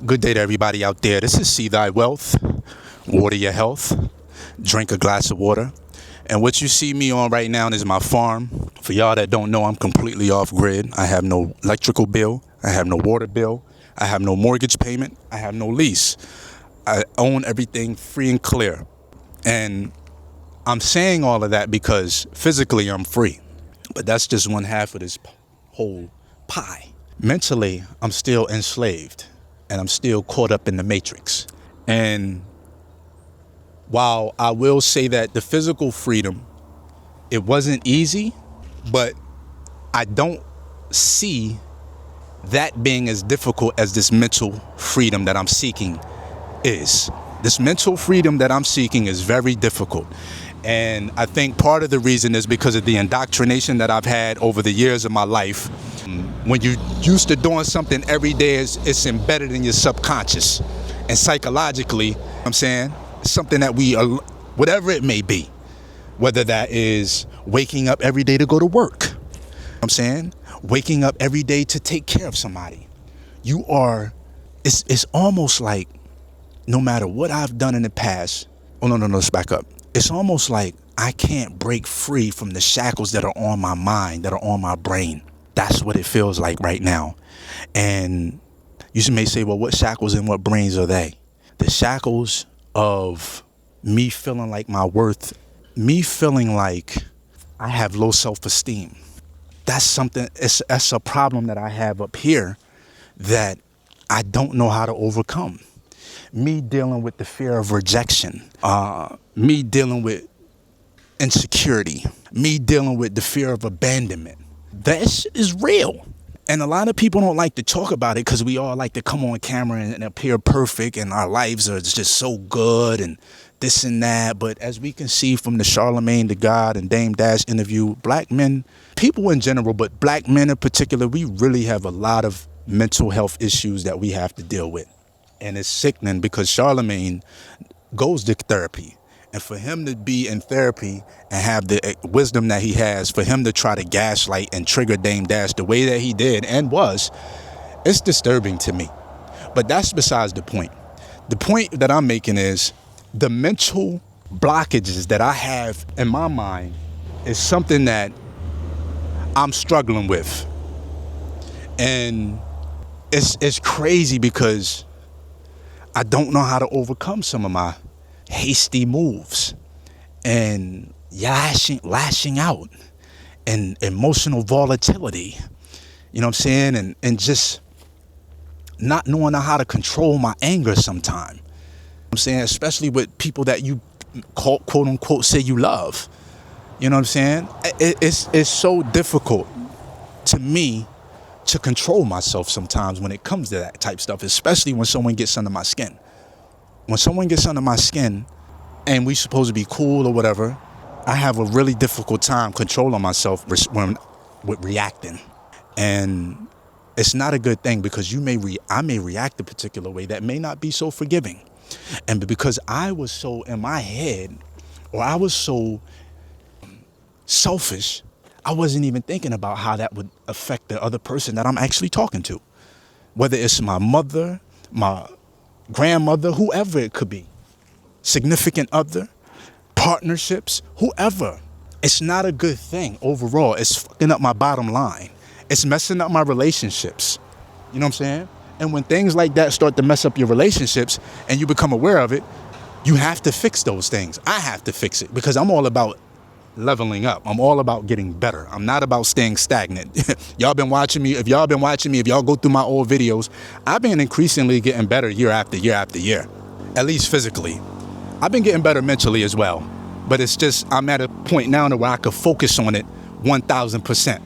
Good day to everybody out there. This is See Thy Wealth, Water Your Health, Drink a Glass of Water. And what you see me on right now is my farm. For y'all that don't know, I'm completely off grid. I have no electrical bill. I have no water bill. I have no mortgage payment. I have no lease. I own everything free and clear. And I'm saying all of that because physically I'm free. But that's just one half of this whole pie. Mentally, I'm still enslaved. And I'm still caught up in the matrix. And while I will say that the physical freedom, it wasn't easy, but I don't see that being as difficult as this mental freedom that I'm seeking is. This mental freedom that I'm seeking is very difficult. And I think part of the reason is because of the indoctrination that I've had over the years of my life. When you're used to doing something every day, it's embedded in your subconscious. And psychologically, I'm saying, something that we are, whatever it may be, whether that is waking up every day to go to work, I'm saying, waking up every day to take care of somebody. It's almost like no matter what I've done in the past, no, let's back up. It's almost like I can't break free from the shackles that are on my mind, that are on my brain. That's what it feels like right now. And you may say, well, what shackles and what brains are they? The shackles of me feeling like my worth, me feeling like I have low self-esteem. That's a problem that I have up here that I don't know how to overcome. Me dealing with the fear of rejection, me dealing with insecurity, me dealing with the fear of abandonment. That is real. And a lot of people don't like to talk about it because we all like to come on camera and appear perfect and our lives are just so good and this and that. But as we can see from the Charlemagne the God and Dame Dash interview, black men, people in general, but black men in particular, we really have a lot of mental health issues that we have to deal with. And it's sickening because Charlemagne goes to therapy. And for him to be in therapy and have the wisdom that he has, for him to try to gaslight and trigger Dame Dash the way that he did and was, it's disturbing to me. But that's besides the point. The point that I'm making is the mental blockages that I have in my mind is something that I'm struggling with. And it's crazy because I don't know how to overcome some of my hasty moves and lashing out and emotional volatility, you know what I'm saying? And just not knowing how to control my anger sometime. I'm saying, especially with people that you quote unquote say you love. You know what I'm saying? It's so difficult to me to control myself sometimes when it comes to that type stuff, especially when someone gets under my skin. When someone gets under my skin and we supposed to be cool or whatever, I have a really difficult time controlling myself with reacting. And it's not a good thing because I may react a particular way that may not be so forgiving. And because I was so in my head, or I was so selfish, I wasn't even thinking about how that would affect the other person that I'm actually talking to. Whether it's my mother, my grandmother, whoever it could be, significant other, partnerships, whoever. It's not a good thing overall. It's fucking up my bottom line. It's messing up my relationships. You know what I'm saying? And when things like that start to mess up your relationships and you become aware of it, you have to fix those things. I have to fix it because I'm all about leveling up. I'm all about getting better. I'm not about staying stagnant. Y'all been watching me. If y'all go through my old videos, I've been increasingly getting better year after year after year, at least physically. I've been getting better mentally as well. But it's just, I'm at a point now where I could focus on it 1,000%.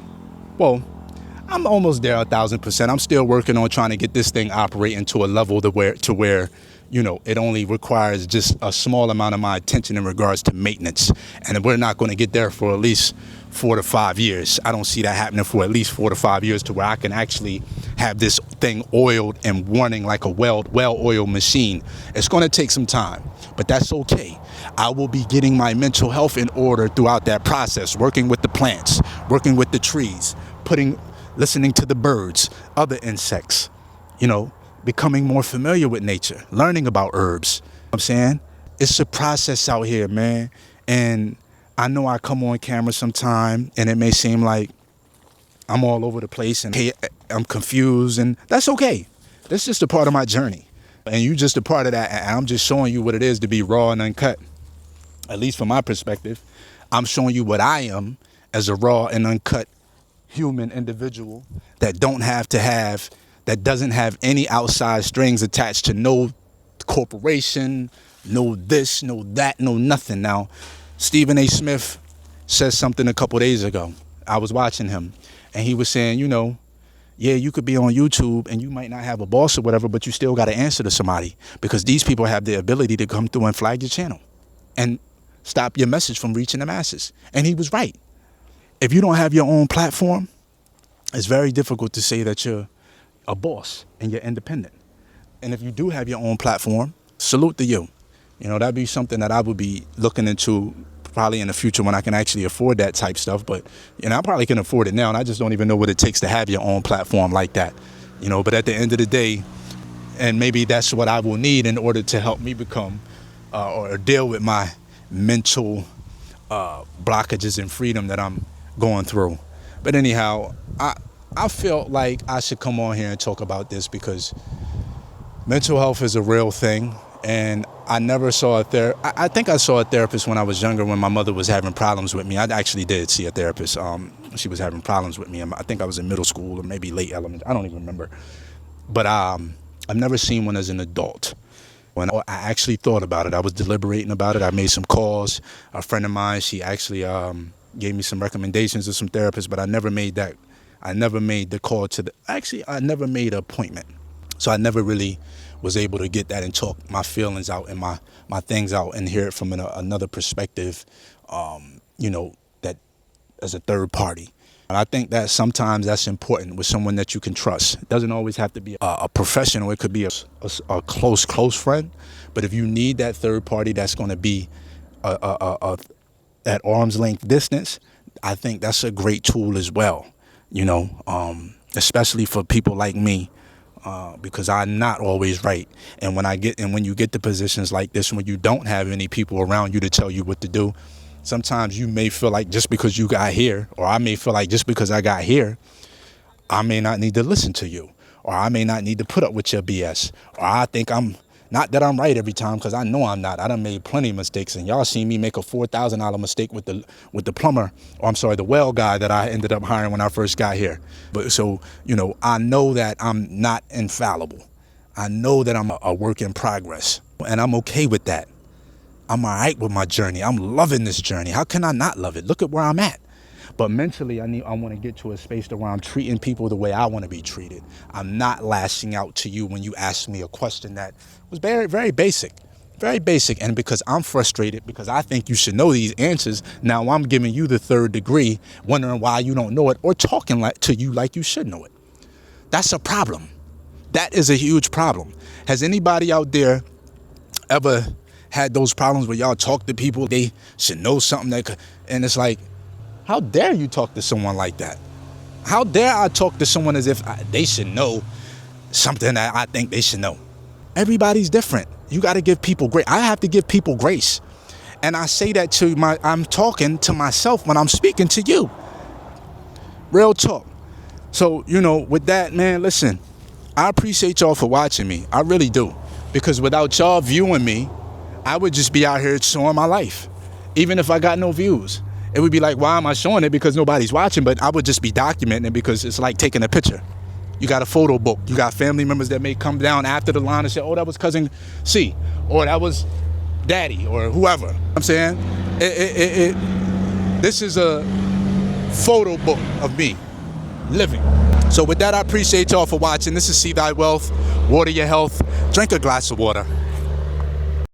Well, I'm almost there 1,000%. I'm still working on trying to get this thing operating to a level to where you know, it only requires just a small amount of my attention in regards to maintenance. And we're not going to get there for at least 4 to 5 years. I don't see that happening for at least 4 to 5 years to where I can actually have this thing oiled and running like a well-oiled machine. It's going to take some time, but that's okay. I will be getting my mental health in order throughout that process, working with the plants, working with the trees, listening to the birds, other insects, you know, becoming more familiar with nature, learning about herbs. You know what I'm saying? It's a process out here, man. And I know I come on camera sometime and it may seem like I'm all over the place and hey, I'm confused, and that's okay. That's just a part of my journey. And you just a part of that, and I'm just showing you what it is to be raw and uncut. At least from my perspective, I'm showing you what I am as a raw and uncut human individual that doesn't have any outside strings attached to no corporation, no this, no that, no nothing. Now, Stephen A. Smith said something a couple days ago. I was watching him, and he was saying, yeah, you could be on YouTube and you might not have a boss or whatever, but you still got to answer to somebody because these people have the ability to come through and flag your channel and stop your message from reaching the masses. And he was right. If you don't have your own platform, it's very difficult to say that you're a boss and you're independent. And if you do have your own platform, salute to you. That'd be something that I would be looking into probably in the future when I can actually afford that type stuff. But, I probably can afford it now, and I just don't even know what it takes to have your own platform like that. But at the end of the day, and maybe that's what I will need in order to help me become or deal with my mental blockages and freedom that I'm going through. But anyhow, I felt like I should come on here and talk about this because mental health is a real thing. And I never saw a therapist. I think I saw a therapist when I was younger when my mother was having problems with me. I actually did see a therapist. She was having problems with me. I think I was in middle school or maybe late elementary. I don't even remember. But I've never seen one as an adult. When I actually thought about it, I was deliberating about it. I made some calls. A friend of mine, she actually gave me some recommendations of some therapists, but I never made the call I never made an appointment. So I never really was able to get that and talk my feelings out and my things out and hear it from another perspective, that as a third party. And I think that sometimes that's important with someone that you can trust. It doesn't always have to be a professional. It could be a close friend. But if you need that third party that's going to be at arm's length distance, I think that's a great tool as well, especially for people like me. Because I'm not always right. And when you get to positions like this, when you don't have any people around you to tell you what to do, sometimes you may feel like just because you got here, or I may feel like just because I got here, I may not need to listen to you, or I may not need to put up with your BS, or I think not that I'm right every time, because I know I'm not. I done made plenty of mistakes, and y'all seen me make a $4,000 mistake with the plumber, the well guy that I ended up hiring when I first got here. But so, I know that I'm not infallible. I know that I'm a work in progress, and I'm okay with that. I'm all right with my journey. I'm loving this journey. How can I not love it? Look at where I'm at. But mentally, I want to get to a space where I'm treating people the way I want to be treated. I'm not lashing out to you when you ask me a question that was very, very basic. Very basic. And because I'm frustrated, because I think you should know these answers, now I'm giving you the third degree, wondering why you don't know it, or talking to you like you should know it. That's a problem. That is a huge problem. Has anybody out there ever had those problems where y'all talk to people, they should know something and it's like, how dare you talk to someone like that? How dare I talk to someone as if they should know something that I think they should know? Everybody's different. You got to give people grace. I have to give people grace. And I say that I'm talking to myself when I'm speaking to you. Real talk. So, with that, man, listen, I appreciate y'all for watching me. I really do. Because without y'all viewing me, I would just be out here showing my life. Even if I got no views. It would be like, why am I showing it? Because nobody's watching, but I would just be documenting it because it's like taking a picture. You got a photo book. You got family members that may come down after the line and say, oh, that was cousin C, or that was daddy, or whoever. I'm saying this is a photo book of me living. So with that, I appreciate y'all for watching. This is See Thy Wealth, water your health, drink a glass of water.